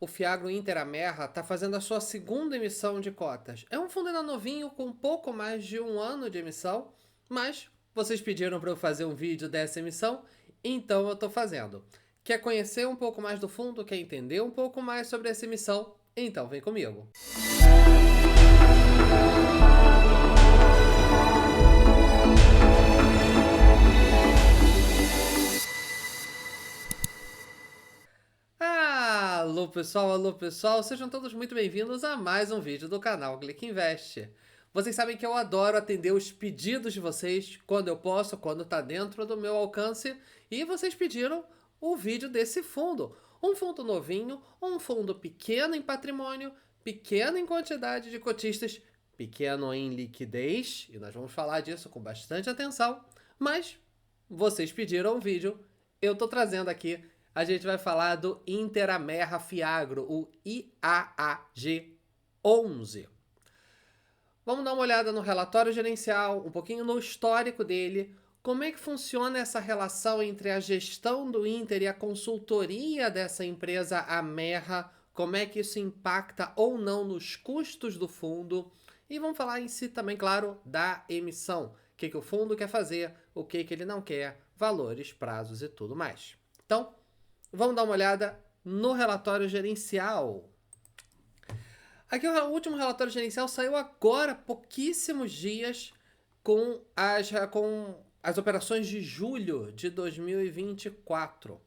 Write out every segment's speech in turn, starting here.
O Fiagro Interamerra está fazendo a sua segunda emissão de cotas. É um fundo ainda novinho, com pouco mais de um ano de emissão, mas vocês pediram para eu fazer um vídeo dessa emissão, então eu estou fazendo. Quer conhecer um pouco mais do fundo? Quer entender um pouco mais sobre essa emissão? Então vem comigo. Alô pessoal, sejam todos muito bem-vindos a mais um vídeo do canal Clique Invest. Vocês sabem que eu adoro atender os pedidos de vocês quando eu posso, quando está dentro do meu alcance, e vocês pediram o vídeo desse fundo. Um fundo novinho, um fundo pequeno em patrimônio, pequeno em quantidade de cotistas, pequeno em liquidez, e nós vamos falar disso com bastante atenção, mas vocês pediram o vídeo, eu estou trazendo aqui. A gente vai falar do Interamerra Fiagro, o IAAG11. Vamos dar uma olhada no relatório gerencial, um pouquinho no histórico dele, como é que funciona essa relação entre a gestão do Inter e a consultoria dessa empresa Amerra, como é que isso impacta ou não nos custos do fundo, e vamos falar em si também, claro, da emissão. O que o fundo quer fazer, o que ele não quer, valores, prazos e tudo mais. Então, vamos dar uma olhada no relatório gerencial. Aqui o último relatório gerencial saiu agora, pouquíssimos dias, com as operações de julho de 2024.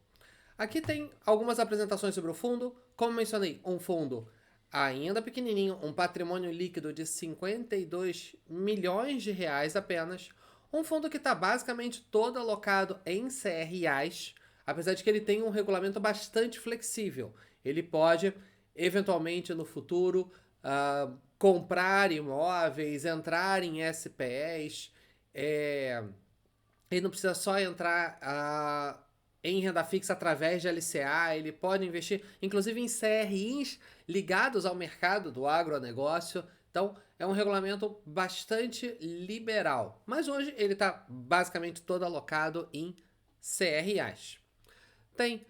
Aqui tem algumas apresentações sobre o fundo. Como mencionei, um fundo ainda pequenininho, um patrimônio líquido de 52 milhões de reais apenas. Um fundo que está basicamente todo alocado em CRAs, apesar de que ele tem um regulamento bastante flexível. Ele pode, eventualmente no futuro, comprar imóveis, entrar em SPEs, ele não precisa só entrar em renda fixa através de LCA, ele pode investir inclusive em CRIs ligados ao mercado do agronegócio. Então, é um regulamento bastante liberal. Mas hoje ele está basicamente todo alocado em CRAs. Tem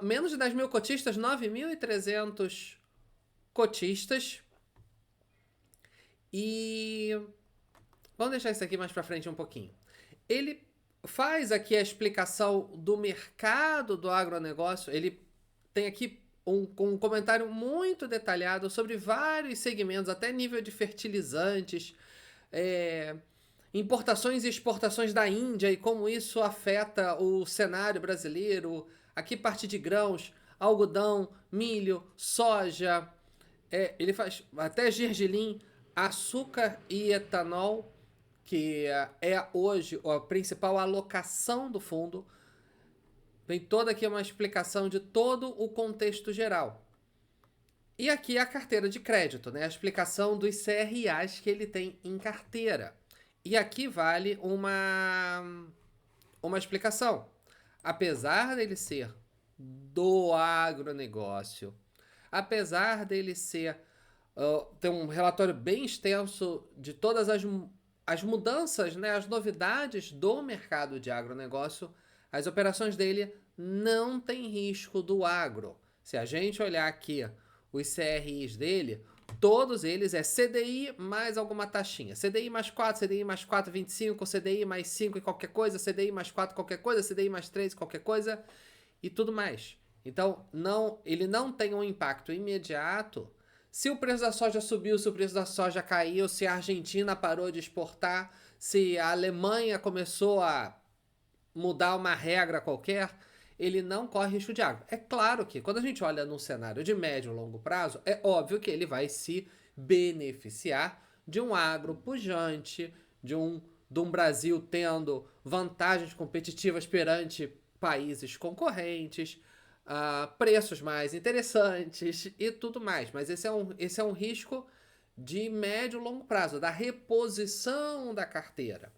menos de 10 mil cotistas, 9.300 cotistas. E vamos deixar isso aqui mais para frente um pouquinho. Ele faz aqui a explicação do mercado do agronegócio. Ele tem aqui um comentário muito detalhado sobre vários segmentos, até nível de fertilizantes, importações e exportações da Índia e como isso afeta o cenário brasileiro. Aqui parte de grãos, algodão, milho, soja. Ele faz até gergelim, açúcar e etanol, que é hoje a principal alocação do fundo. Vem toda aqui uma explicação de todo o contexto geral. E aqui a carteira de crédito, né? A explicação dos CRAs que ele tem em carteira. E aqui vale uma explicação. Apesar dele ser do agronegócio, apesar dele ser ter um relatório bem extenso de todas as mudanças, né, as novidades do mercado de agronegócio, as operações dele não têm risco do agro. Se a gente olhar aqui os CRIs dele, todos eles é CDI mais alguma taxinha. CDI mais 4, CDI mais 4, 25, CDI mais 5 e qualquer coisa, CDI mais 4 qualquer coisa, CDI mais 3 qualquer coisa e tudo mais. Então, ele não tem um impacto imediato. Se o preço da soja subiu, se o preço da soja caiu, se a Argentina parou de exportar, se a Alemanha começou a mudar uma regra qualquer, ele não corre risco de agro. É claro que quando a gente olha num cenário de médio e longo prazo, é óbvio que ele vai se beneficiar de um agro pujante, de um Brasil tendo vantagens competitivas perante países concorrentes, preços mais interessantes e tudo mais. Mas esse é um risco de médio e longo prazo, da reposição da carteira.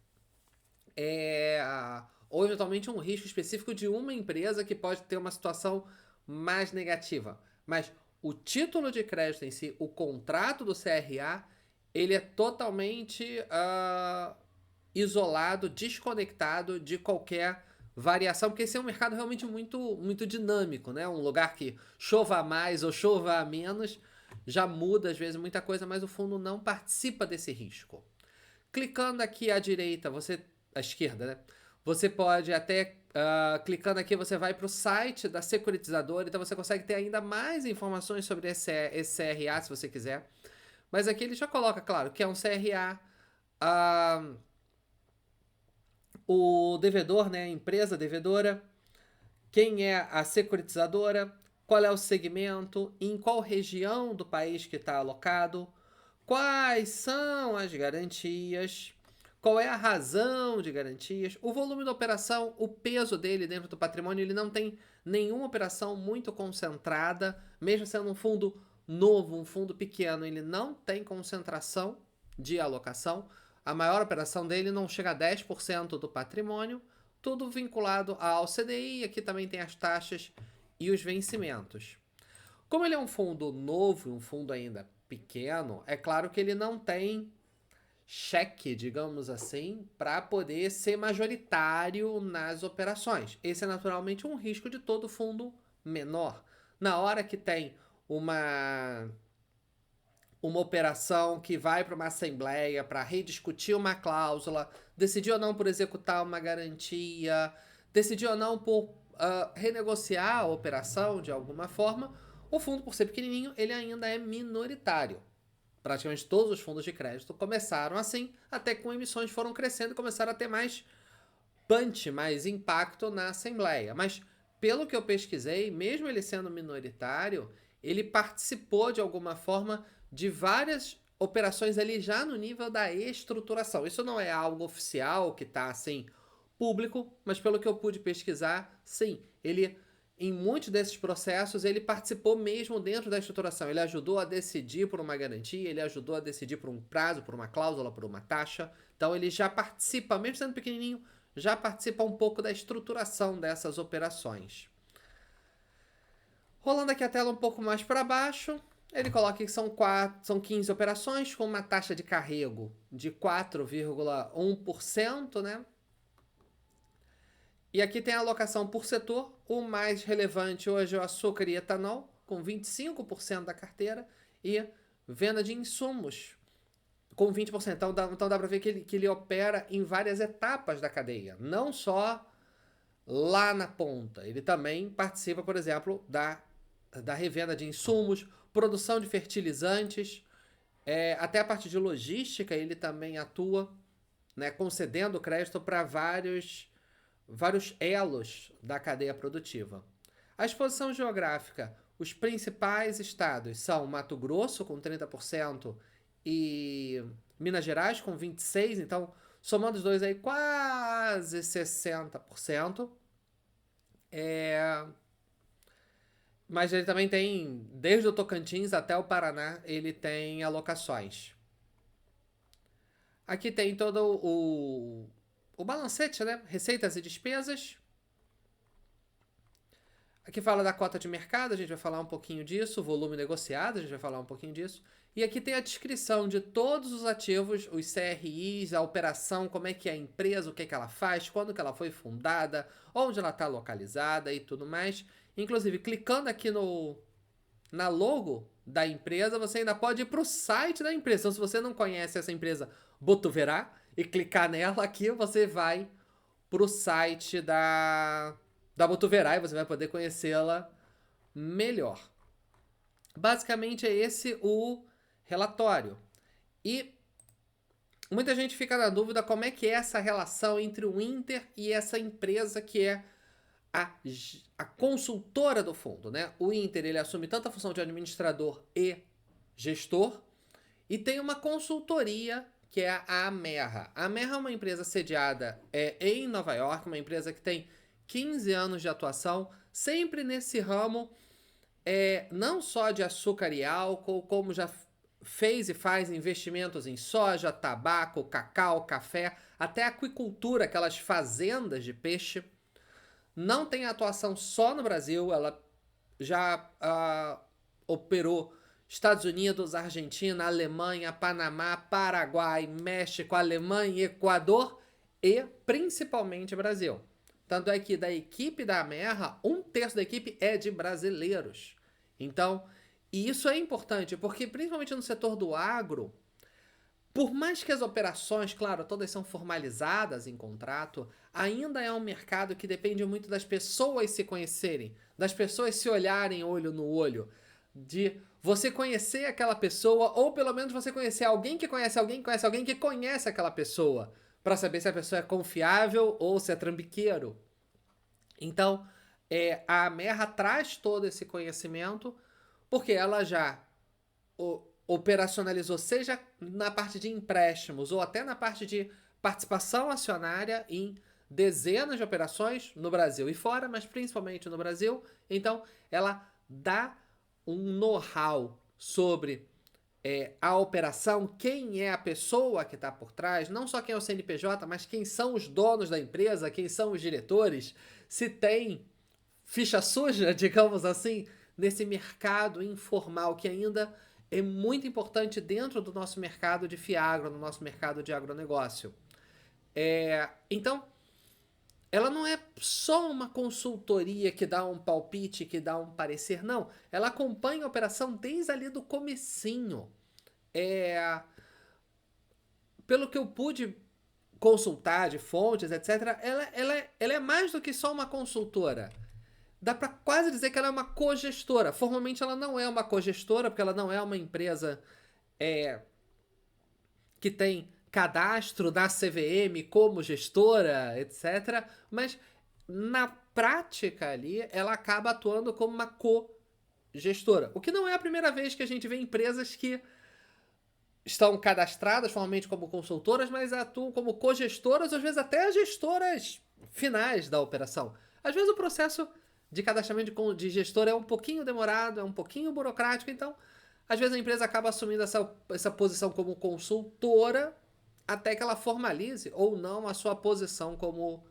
Ou eventualmente um risco específico de uma empresa que pode ter uma situação mais negativa. Mas o título de crédito em si, o contrato do CRA, ele é totalmente isolado, desconectado de qualquer variação, porque esse é um mercado realmente muito dinâmico, né? Um lugar que chova mais ou chova menos, já muda às vezes muita coisa, mas o fundo não participa desse risco. Clicando aqui à direita, à esquerda, né? Você pode até, clicando aqui, você vai para o site da securitizadora, então você consegue ter ainda mais informações sobre esse CRA, se você quiser. Mas aqui ele já coloca, claro, que é um CRA, o devedor, né, a empresa devedora, quem é a securitizadora, qual é o segmento, em qual região do país que está alocado, quais são as garantias, qual é a razão de garantias, o volume da operação, o peso dele dentro do patrimônio. Ele não tem nenhuma operação muito concentrada, mesmo sendo um fundo novo, um fundo pequeno, ele não tem concentração de alocação. A maior operação dele não chega a 10% do patrimônio, tudo vinculado ao CDI. Aqui também tem as taxas e os vencimentos. Como ele é um fundo novo, um fundo ainda pequeno, é claro que ele não tem cheque, digamos assim, para poder ser majoritário nas operações. Esse é naturalmente um risco de todo fundo menor. Na hora que tem uma operação que vai para uma assembleia para rediscutir uma cláusula, decidir ou não por executar uma garantia, decidir ou não por renegociar a operação de alguma forma, o fundo, por ser pequenininho, ele ainda é minoritário. Praticamente todos os fundos de crédito começaram assim, até que com emissões foram crescendo e começaram a ter mais punch, mais impacto na assembleia. Mas, pelo que eu pesquisei, mesmo ele sendo minoritário, ele participou de alguma forma de várias operações ali já no nível da estruturação. Isso não é algo oficial que está assim público, mas pelo que eu pude pesquisar, sim, ele em muitos desses processos ele participou mesmo dentro da estruturação. Ele ajudou a decidir por uma garantia, ele ajudou a decidir por um prazo, por uma cláusula, por uma taxa. Então ele já participa, mesmo sendo pequenininho, já participa um pouco da estruturação dessas operações. Rolando aqui a tela um pouco mais para baixo, ele coloca que são 15 operações com uma taxa de carrego de 4,1%, né? E aqui tem a alocação por setor. O mais relevante hoje é o açúcar e etanol, com 25% da carteira, e venda de insumos, com 20%. Então dá para ver que ele opera em várias etapas da cadeia, não só lá na ponta. Ele também participa, por exemplo, da revenda de insumos, produção de fertilizantes, até a parte de logística ele também atua, né, concedendo crédito para vários elos da cadeia produtiva. A exposição geográfica, os principais estados são Mato Grosso, com 30%, e Minas Gerais, com 26%. Então, somando os dois aí, quase 60%. Mas ele também tem, desde o Tocantins até o Paraná, ele tem alocações. Aqui tem todo o balancete, né? Receitas e despesas. Aqui fala da cota de mercado, a gente vai falar um pouquinho disso. Volume negociado, a gente vai falar um pouquinho disso. E aqui tem a descrição de todos os ativos, os CRIs, a operação, como é que é a empresa, o que é que ela faz, quando que ela foi fundada, onde ela está localizada e tudo mais. Inclusive, clicando aqui na logo da empresa, você ainda pode ir para o site da empresa. Então, se você não conhece essa empresa Botuverá e clicar nela aqui, você vai para o site da Botuverá e você vai poder conhecê-la melhor. Basicamente é esse o relatório. E muita gente fica na dúvida como é que é essa relação entre o Inter e essa empresa que é a consultora do fundo, né? O Inter, ele assume tanto a função de administrador e gestor, e tem uma consultoria que é a Amerra. A Amerra é uma empresa sediada em Nova York, uma empresa que tem 15 anos de atuação, sempre nesse ramo, não só de açúcar e álcool, como já fez e faz investimentos em soja, tabaco, cacau, café, até aquicultura, aquelas fazendas de peixe. Não tem atuação só no Brasil, ela já operou Estados Unidos, Argentina, Alemanha, Panamá, Paraguai, México, Alemanha, Equador e principalmente Brasil. Tanto é que da equipe da Amerra, 1/3 da equipe é de brasileiros. Então, e isso é importante, porque principalmente no setor do agro, por mais que as operações, claro, todas são formalizadas em contrato, ainda é um mercado que depende muito das pessoas se conhecerem, das pessoas se olharem olho no olho, de você conhecer aquela pessoa, ou pelo menos você conhecer alguém que conhece alguém que conhece alguém que conhece aquela pessoa, para saber se a pessoa é confiável ou se é trambiqueiro. Então, a Amerra traz todo esse conhecimento, porque ela já operacionalizou, seja na parte de empréstimos ou até na parte de participação acionária em dezenas de operações no Brasil e fora, mas principalmente no Brasil. Então, ela dá um know-how sobre a operação, quem é a pessoa que está por trás, não só quem é o CNPJ, mas quem são os donos da empresa, quem são os diretores, se tem ficha suja, digamos assim, nesse mercado informal que ainda é muito importante dentro do nosso mercado de Fiagro, no nosso mercado de agronegócio. Então, ela não é só uma consultoria que dá um palpite, que dá um parecer, não. Ela acompanha a operação desde ali do comecinho. Pelo que eu pude consultar de fontes, etc., ela é mais do que só uma consultora. Dá para quase dizer que ela é uma cogestora. Formalmente ela não é uma cogestora, porque ela não é uma empresa que tem cadastro da CVM como gestora, etc. Mas na prática ali, ela acaba atuando como uma cogestora. O que não é a primeira vez que a gente vê empresas que estão cadastradas formalmente como consultoras, mas atuam como cogestoras, ou às vezes até gestoras finais da operação. Às vezes o processo de cadastramento de gestor é um pouquinho demorado, é um pouquinho burocrático, então às vezes a empresa acaba assumindo essa posição como consultora até que ela formalize ou não a sua posição como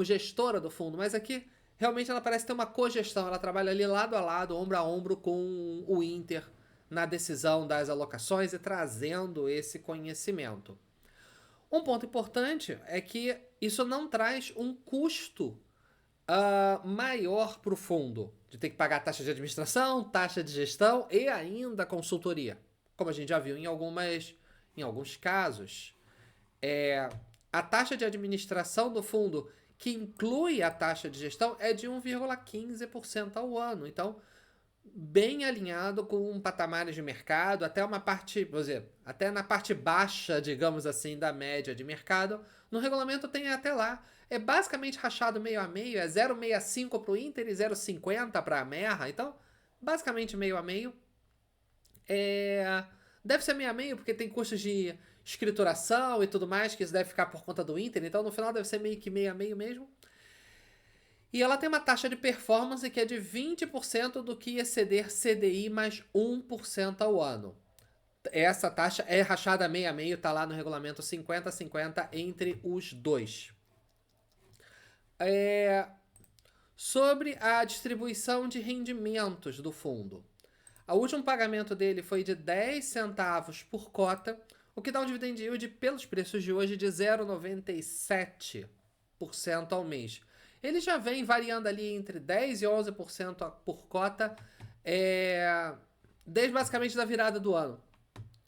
gestora do fundo. Mas aqui realmente ela parece ter uma cogestão, ela trabalha ali lado a lado, ombro a ombro com o Inter na decisão das alocações e trazendo esse conhecimento. Um ponto importante é que isso não traz um custo maior para o fundo, de ter que pagar taxa de administração, taxa de gestão e ainda consultoria, como a gente já viu em alguns casos. A taxa de administração do fundo, que inclui a taxa de gestão, é de 1,15% ao ano. Então, bem alinhado com patamares de mercado, até uma parte, vou dizer, até na parte baixa, digamos assim, da média de mercado. No regulamento tem até lá. É basicamente rachado meio a meio, é 0,65 para o Inter e 0,50 para a Amerra. Então, basicamente meio a meio. Deve ser meio a meio, porque tem custos de escrituração e tudo mais, que isso deve ficar por conta do Inter. Então, no final, deve ser meio que meio a meio mesmo. E ela tem uma taxa de performance que é de 20% do que exceder CDI mais 1% ao ano. Essa taxa é rachada meio a meio, está lá no regulamento 50-50 entre os dois. Sobre a distribuição de rendimentos do fundo. O último pagamento dele foi de 10 centavos por cota, o que dá um dividend yield pelos preços de hoje de 0,97% ao mês. Ele já vem variando ali entre 10% e 11% por cota, desde basicamente da virada do ano.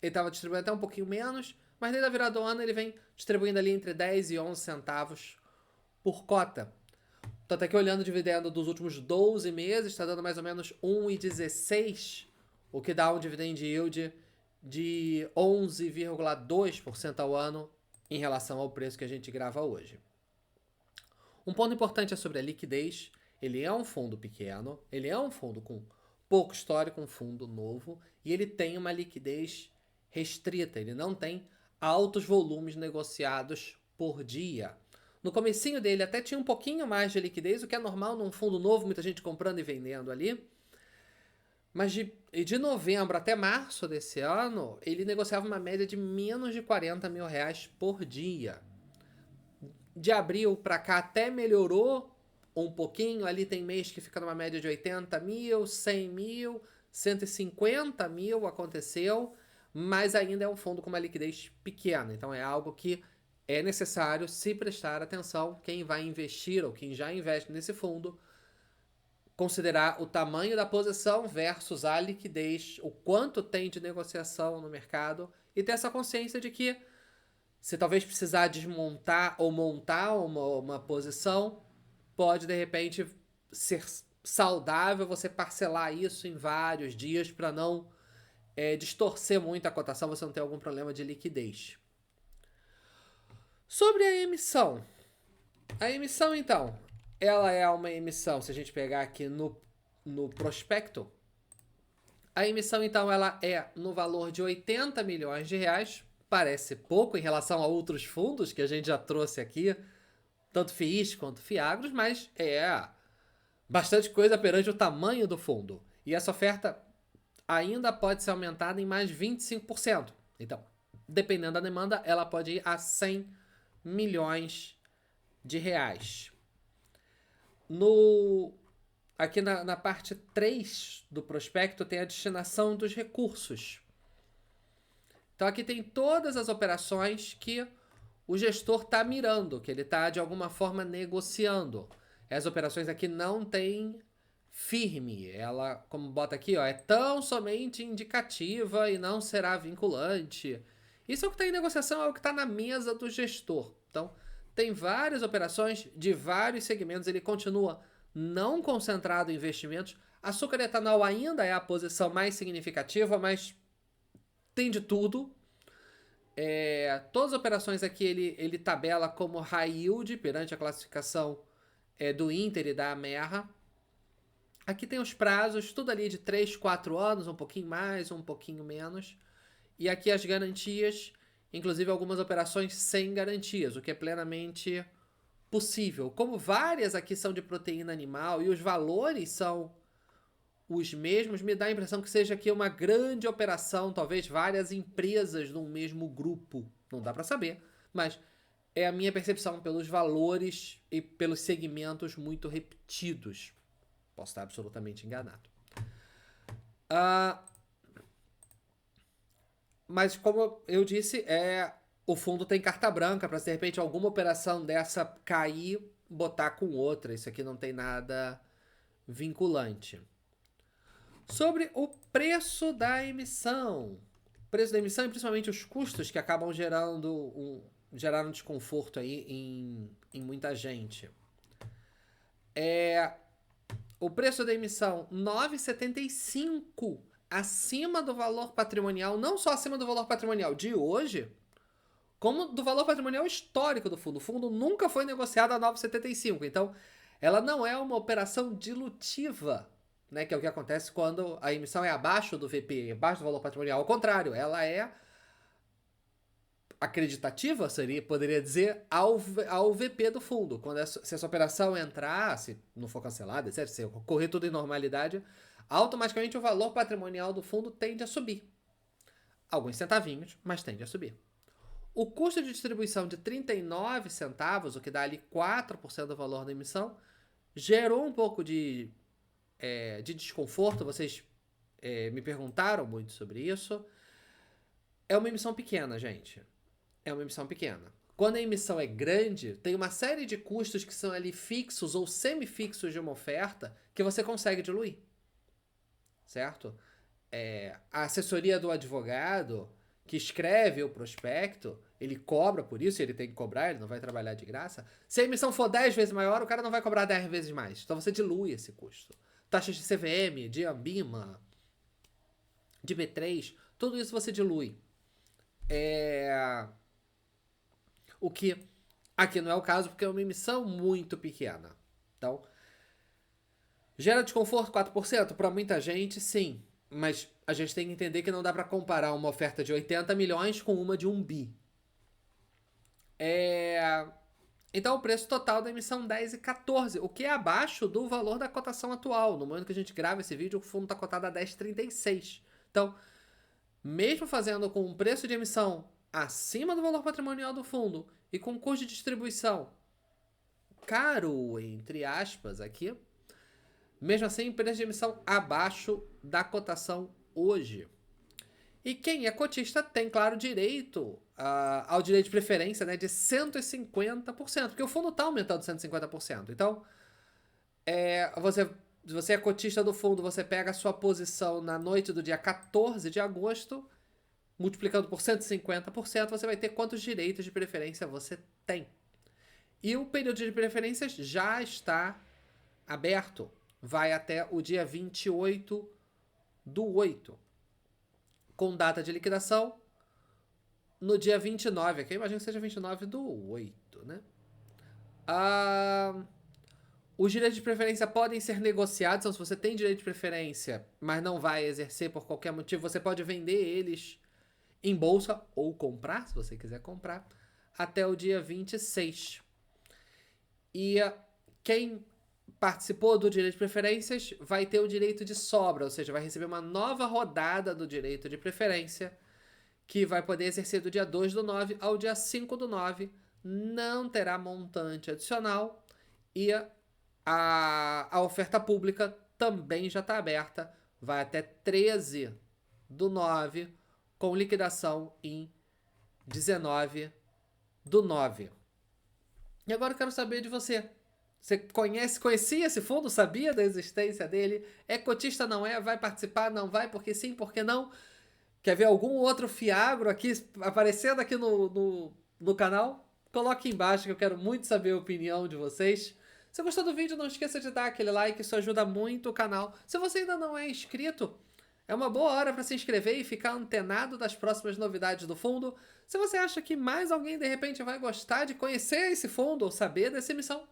Ele estava distribuindo até um pouquinho menos, mas desde a virada do ano ele vem distribuindo ali entre 10 e 11 centavos por cota. Tanto é que olhando o dividendo dos últimos 12 meses, está dando mais ou menos 1,16, o que dá um dividend yield de 11,2% ao ano em relação ao preço que a gente grava hoje. Um ponto importante é sobre a liquidez. Ele é um fundo pequeno, ele é um fundo com pouco histórico, um fundo novo, e ele tem uma liquidez restrita, ele não tem altos volumes negociados por dia. No comecinho dele até tinha um pouquinho mais de liquidez, o que é normal num fundo novo, muita gente comprando e vendendo ali. Mas de novembro até março desse ano, ele negociava uma média de menos de 40 mil reais por dia. De abril para cá até melhorou um pouquinho, ali tem mês que fica numa média de 80 mil, 100 mil, 150 mil aconteceu, mas ainda é um fundo com uma liquidez pequena, então é algo que é necessário se prestar atenção, quem vai investir ou quem já investe nesse fundo, considerar o tamanho da posição versus a liquidez, o quanto tem de negociação no mercado e ter essa consciência de que se talvez precisar desmontar ou montar uma posição, pode de repente ser saudável você parcelar isso em vários dias para não distorcer muito a cotação, você não ter algum problema de liquidez. Sobre a emissão. A emissão, então, ela é uma emissão, se a gente pegar aqui no prospecto, a emissão, então, ela é no valor de 80 milhões de reais. Parece pouco em relação a outros fundos que a gente já trouxe aqui, tanto FIIs quanto FIAGROS, mas é bastante coisa perante o tamanho do fundo. E essa oferta ainda pode ser aumentada em mais 25%. Então, dependendo da demanda, ela pode ir a 100 milhões de reais. Aqui na parte 3 do prospecto tem a destinação dos recursos. Então aqui tem todas as operações que o gestor está mirando, que ele está de alguma forma negociando. As operações aqui não tem firme. Ela, como bota aqui, ó, é tão somente indicativa e não será vinculante. Isso é o que está em negociação, é o que está na mesa do gestor. Então, tem várias operações de vários segmentos, ele continua não concentrado em investimentos. Açúcar e etanol ainda é a posição mais significativa, mas tem de tudo. Todas as operações aqui ele tabela como high yield perante a classificação do Inter e da Amerra. Aqui tem os prazos, tudo ali de 3, 4 anos, um pouquinho mais, um pouquinho menos. E aqui as garantias, inclusive algumas operações sem garantias, o que é plenamente possível. Como várias aqui são de proteína animal e os valores são os mesmos, me dá a impressão que seja aqui uma grande operação, talvez várias empresas num mesmo grupo. Não dá para saber, mas é a minha percepção pelos valores e pelos segmentos muito repetidos. Posso estar absolutamente enganado. Mas como eu disse, o fundo tem carta branca para se de repente alguma operação dessa cair, botar com outra. Isso aqui não tem nada vinculante. Sobre o preço da emissão. O preço da emissão e principalmente os custos que acabam gerando um desconforto aí em muita gente. O preço da emissão, R$ 9,75 acima do valor patrimonial, não só acima do valor patrimonial de hoje, como do valor patrimonial histórico do fundo. O fundo nunca foi negociado a 9,75. Então, ela não é uma operação dilutiva, né, que é o que acontece quando a emissão é abaixo do VP, abaixo do valor patrimonial. Ao contrário, ela é acreditativa, poderia dizer, ao VP do fundo. Se essa operação entrar, se não for cancelada, etc., se ocorrer tudo em normalidade, automaticamente o valor patrimonial do fundo tende a subir. Alguns centavinhos, mas tende a subir. O custo de distribuição de 39 centavos, o que dá ali 4% do valor da emissão, gerou um pouco de desconforto. Vocês me perguntaram muito sobre isso. É uma emissão pequena, gente. É uma emissão pequena. Quando a emissão é grande, tem uma série de custos que são ali fixos ou semifixos de uma oferta que você consegue diluir. Certo? A assessoria do advogado que escreve o prospecto, ele cobra por isso, ele tem que cobrar, ele não vai trabalhar de graça. Se a emissão for 10 vezes maior, o cara não vai cobrar 10 vezes mais. Então você dilui esse custo. Taxas de CVM, de Ambima, de B3, tudo isso você dilui. O que aqui não é o caso, porque é uma emissão muito pequena. Então, gera desconforto 4%? Para muita gente, sim. Mas a gente tem que entender que não dá para comparar uma oferta de 80 milhões com uma de 1 bi. Então, o preço total da emissão 10,14, o que é abaixo do valor da cotação atual. No momento que a gente grava esse vídeo, o fundo está cotado a 10,36. Então, mesmo fazendo com um preço de emissão acima do valor patrimonial do fundo e com custo de distribuição caro, entre aspas, aqui, mesmo assim, preço de emissão abaixo da cotação hoje. E quem é cotista tem, claro, direito ao direito de preferência, né, de 150%, porque o fundo está aumentando 150%. Então, se você é cotista do fundo, você pega a sua posição na noite do dia 14 de agosto, multiplicando por 150%, você vai ter quantos direitos de preferência você tem. E o período de preferências já está aberto. Vai até o dia 28/8, com data de liquidação no dia 29, que eu imagino que seja 29/8, né? Os direitos de preferência podem ser negociados, então se você tem direito de preferência, mas não vai exercer por qualquer motivo, você pode vender eles em bolsa ou comprar, se você quiser comprar, até o dia 26. E quem participou do direito de preferências vai ter o direito de sobra, ou seja, vai receber uma nova rodada do direito de preferência, que vai poder exercer do dia 2/9 ao dia 5/9, não terá montante adicional e a oferta pública também já está aberta, vai até 13/9, com liquidação em 19/9. E agora eu quero saber de você. Você conhecia esse fundo? Sabia da existência dele? É cotista, não é? Vai participar? Não vai? Porque sim, porque não? Quer ver algum outro fiagro aqui aparecendo aqui no canal? Coloque embaixo que eu quero muito saber a opinião de vocês. Se gostou do vídeo, não esqueça de dar aquele like, isso ajuda muito o canal. Se você ainda não é inscrito, é uma boa hora para se inscrever e ficar antenado das próximas novidades do fundo. Se você acha que mais alguém de repente vai gostar de conhecer esse fundo ou saber dessa emissão,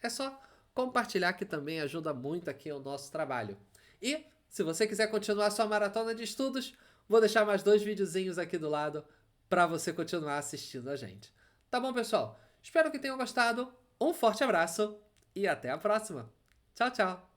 é só compartilhar, que também ajuda muito aqui o nosso trabalho. E se você quiser continuar sua maratona de estudos, vou deixar mais 2 videozinhos aqui do lado para você continuar assistindo a gente. Tá bom, pessoal? Espero que tenham gostado. Um forte abraço e até a próxima. Tchau, tchau!